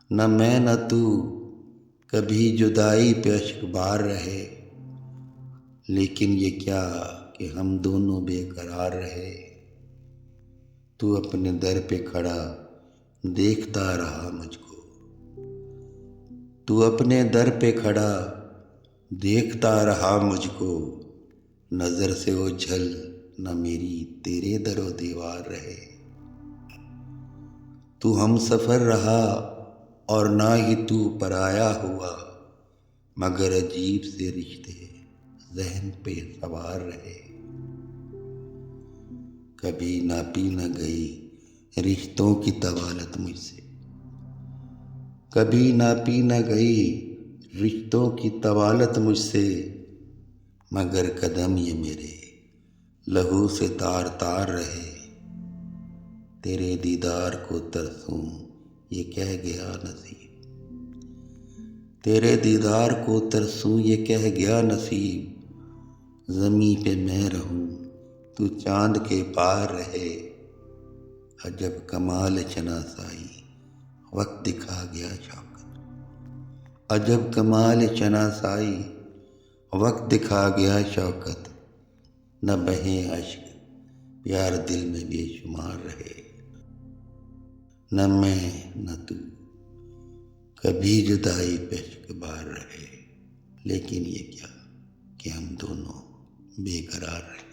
न मैं न तू कभी जुदाई पे अश्क बार रहे, लेकिन ये क्या कि हम दोनों बेकरार रहे। तू अपने दर पे खड़ा देखता रहा मुझको, तू अपने दर पे खड़ा देखता रहा मुझको। नज़र से ओझल न मेरी तेरे दरो दीवार रहे। तू हम सफ़र रहा और ना ही तू पराया हुआ, मगर अजीब से रिश्ते ज़हन पे सवार रहे। कभी नापी न गई रिश्तों की तवालत मुझसे, कभी नापी न गई रिश्तों की तवालत मुझसे, मगर कदम ये मेरे लहू से तार तार रहे। तेरे दीदार को तरसूं ये कह गया नसीब, तेरे दीदार को तरसूं ये कह गया नसीब। ज़मीं पे मैं रहूं तू चांद के पार रहे। अजब कमाल शनासाई वक्त दिखा गया शौकत, अजब कमाल शनासाई वक्त दिखा गया शौकत। न बहे अश्क प्यार दिल में बेशुमार रहे। न मैं न तू कभी जुदाई पे अश्क बार रहे, लेकिन ये क्या कि हम दोनों बेकरार रहे।